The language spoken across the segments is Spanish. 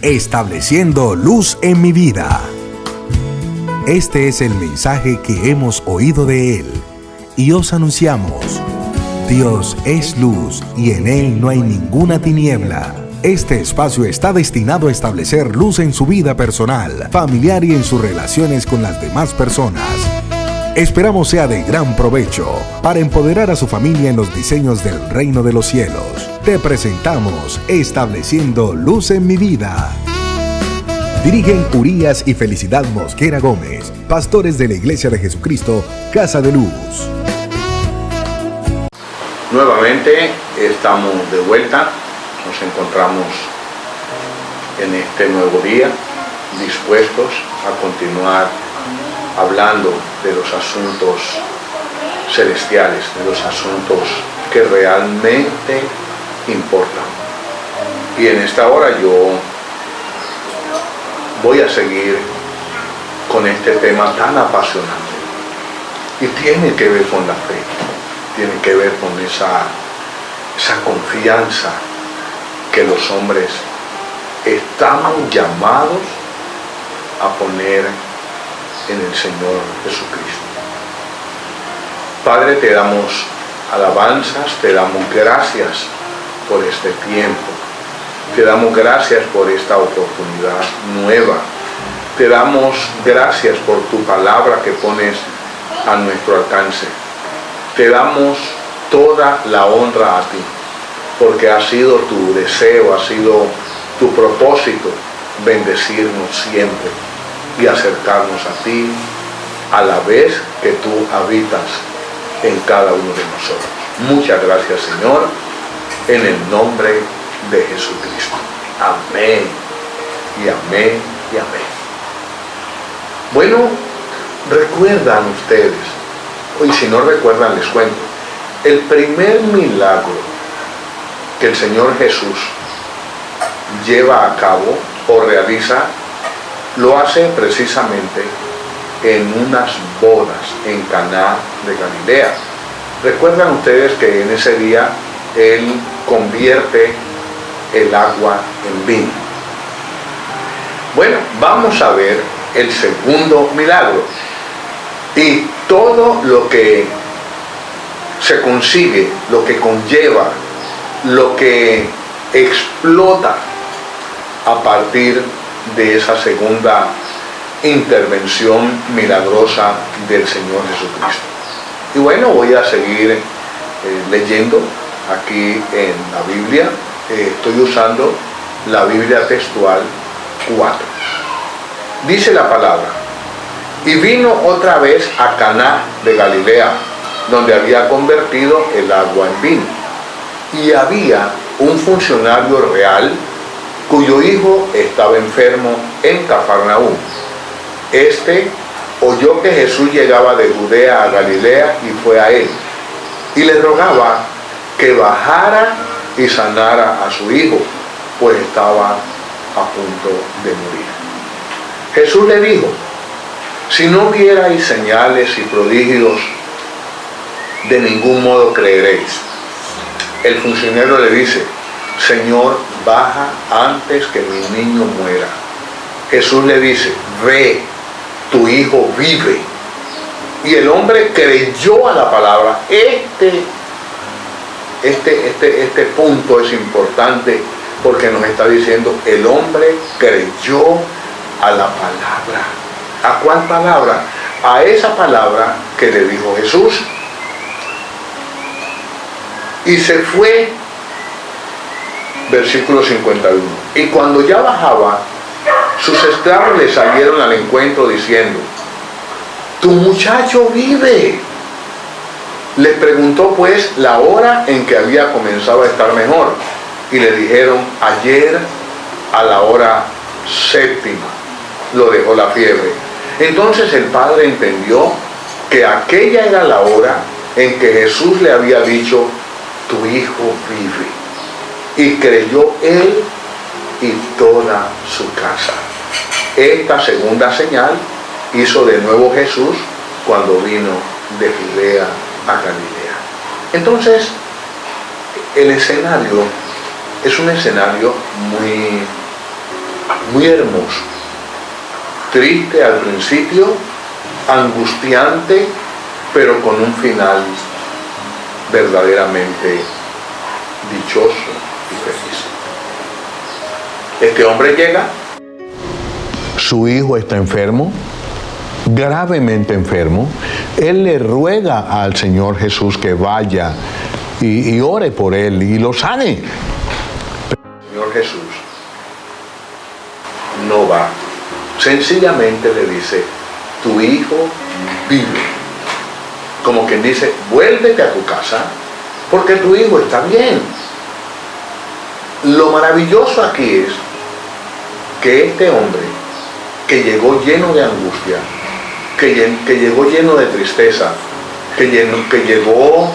estableciendo luz en mi vida. Este es el mensaje que hemos oído de Él y os anunciamos: Dios es luz y en Él no hay ninguna tiniebla. Este espacio está destinado a establecer luz en su vida personal, familiar y en sus relaciones con las demás personas. Esperamos sea de gran provecho para empoderar a su familia en los diseños del reino de los cielos. Te presentamos Estableciendo Luz en mi vida. Dirigen Urías y Felicidad Mosquera Gómez, pastores de la Iglesia de Jesucristo, Casa de Luz. Nuevamente estamos de vuelta, nos encontramos en este nuevo día, dispuestos a continuar hablando de los asuntos celestiales, de los asuntos que realmente importan. Y en esta hora yo voy a seguir con este tema tan apasionante. Y tiene que ver con la fe, tiene que ver con esa confianza que los hombres estamos llamados a poner en el Señor Jesucristo. Padre, te damos alabanzas, te damos gracias por este tiempo, te damos gracias por esta oportunidad nueva, te damos gracias por tu palabra que pones a nuestro alcance, te damos toda la honra a ti, porque ha sido tu deseo, ha sido tu propósito bendecirnos siempre y acercarnos a ti a la vez que tú habitas en cada uno de nosotros. Muchas gracias, Señor, en el nombre de Jesucristo. Amén y amén y amén. Bueno, recuerdan ustedes, y si no recuerdan les cuento, el primer milagro que el Señor Jesús lleva a cabo o realiza, lo hace precisamente en unas bodas en Caná de Galilea. Recuerdan ustedes que en ese día Él convierte el agua en vino. Bueno, vamos a ver el segundo milagro y todo lo que se consigue, lo que conlleva, lo que explota a partir de esa segunda intervención milagrosa del Señor Jesucristo. Y bueno, voy a seguir leyendo aquí en la Biblia. Estoy usando la Biblia textual 4. Dice la palabra: y vino otra vez a Caná de Galilea, donde había convertido el agua en vino. Y había un funcionario real cuyo hijo estaba enfermo en Cafarnaúm. Este oyó que Jesús llegaba de Judea a Galilea y fue a él, y le rogaba que bajara y sanara a su hijo, pues estaba a punto de morir. Jesús le dijo: si no vierais señales y prodigios, de ningún modo creeréis. El funcionario le dice: Señor, baja antes que mi niño muera. Jesús le dice: ve, tu hijo vive. Y el hombre creyó a la palabra. Este punto es importante porque nos está diciendo: el hombre creyó a la palabra. ¿A cuál palabra? A esa palabra que le dijo Jesús. Y se fue, versículo 51. Y cuando ya bajaba, sus esclavos le salieron al encuentro diciendo: tu muchacho vive. Le preguntó pues la hora en que había comenzado a estar mejor. Y le dijeron: ayer a la hora séptima lo dejó la fiebre. Entonces el padre entendió que aquella era la hora en que Jesús le había dicho: tu hijo vive. Y creyó él y toda su casa. Esta segunda señal hizo de nuevo Jesús cuando vino de Judea a Galilea. Entonces, el escenario es un escenario muy muy hermoso. Triste al principio, angustiante, pero con un final verdaderamente dichoso y feliz. Este hombre llega, su hijo está enfermo, gravemente enfermo. Él le ruega al Señor Jesús que vaya y ore por él y lo sane. Pero el Señor Jesús no va. Sencillamente le dice, tu hijo vive. Como quien dice, vuélvete a tu casa porque tu hijo está bien. Lo maravilloso aquí es que este hombre que llegó lleno de angustia, que llegó lleno de tristeza, que llegó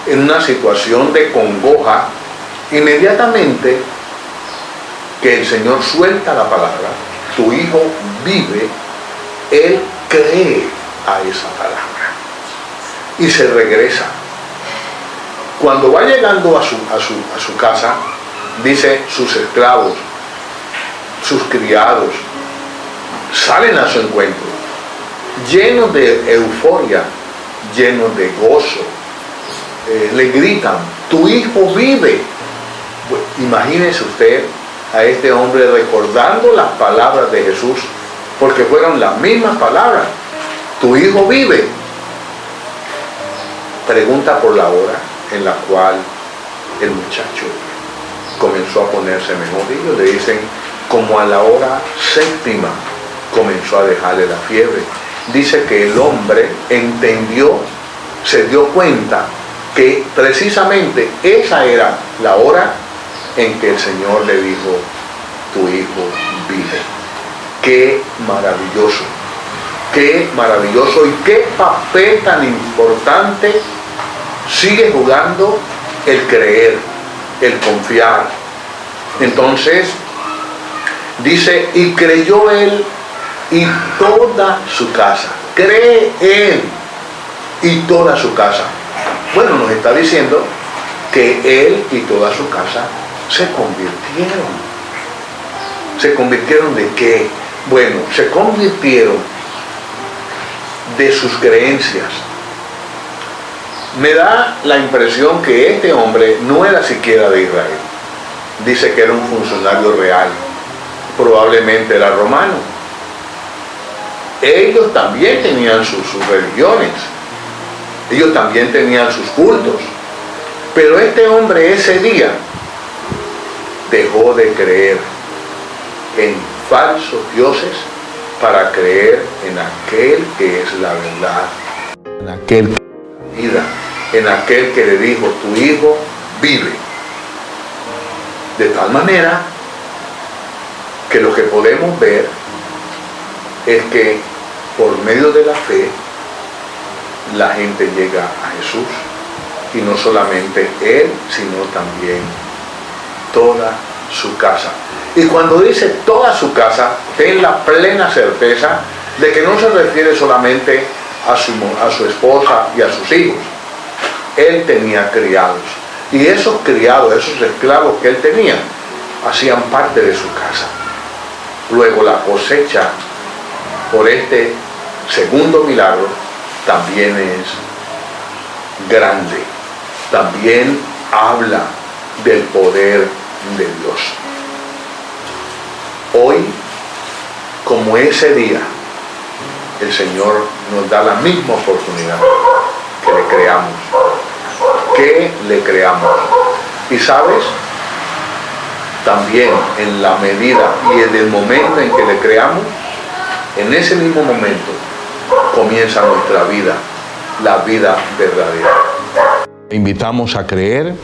en una situación de congoja, inmediatamente que el Señor suelta la palabra, tu hijo vive, él cree a esa palabra y se regresa. Cuando va llegando a su casa, dice, sus esclavos, sus criados, salen a su encuentro, llenos de euforia, llenos de gozo, le gritan, tu hijo vive. Pues, imagínese usted a este hombre recordando las palabras de Jesús, porque fueron las mismas palabras, tu hijo vive. Pregunta por la hora en la cual el muchacho comenzó a ponerse mejor. Ellos le dicen, como a la hora 7 comenzó a dejarle la fiebre. Dice que el hombre entendió, se dio cuenta que precisamente esa era la hora en que el Señor le dijo, tu hijo vive. Qué maravilloso y qué papel tan importante sigue jugando el creer, el confiar. Entonces dice, y creyó él y toda su casa. Cree él y toda su casa. Bueno, nos está diciendo que él y toda su casa se convirtieron. ¿Se convirtieron de qué? Bueno, se convirtieron de sus creencias. Me da la impresión que este hombre no era siquiera de Israel. Dice que era un funcionario real. Probablemente era romano. Ellos también tenían sus religiones. Ellos también tenían sus cultos. Pero este hombre ese día dejó de creer en falsos dioses para creer en aquel que es la verdad, en aquel que es la vida, en aquel que le dijo, tu hijo vive. De tal manera que lo que podemos ver es que por medio de la fe la gente llega a Jesús, y no solamente él, sino también toda su casa. Y cuando dice toda su casa, ten la plena certeza de que no se refiere solamente a su esposa y a sus hijos. Él tenía criados, y esos criados, esos esclavos que él tenía, hacían parte de su casa. Luego la cosecha por este segundo milagro también es grande, también habla del poder de Dios. Hoy, como ese día, el Señor nos da la misma oportunidad que le creamos. Y sabes, también en la medida y en el momento en que le creamos, en ese mismo momento comienza nuestra vida, la vida verdadera. Te invitamos a creer,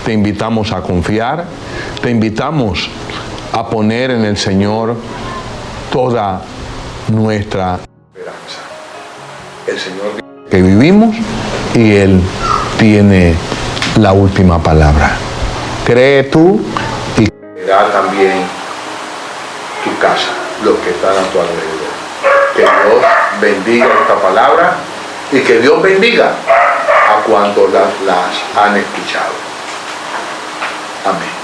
te invitamos a confiar, te invitamos a poner en el Señor toda nuestra esperanza. El Señor dice que vivimos y Él tiene la última palabra. Cree tú y creerá también tu casa, los que están a tu alrededor. Que Dios bendiga esta palabra y que Dios bendiga a cuantos las han escuchado. Amén.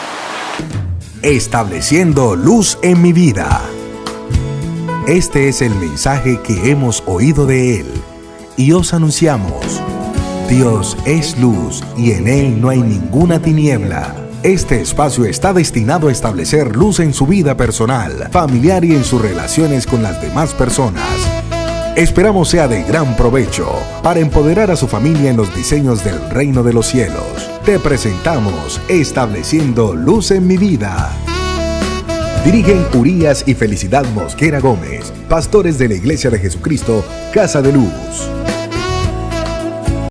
Estableciendo luz en mi vida. Este es el mensaje que hemos oído de Él y os anunciamos: Dios es luz y en Él no hay ninguna tiniebla. Este espacio está destinado a establecer luz en su vida personal, familiar y en sus relaciones con las demás personas. Esperamos sea de gran provecho para empoderar a su familia en los diseños del reino de los cielos. Te presentamos Estableciendo Luz en mi Vida. Dirigen Urías y Felicidad Mosquera Gómez, pastores de la Iglesia de Jesucristo, Casa de Luz.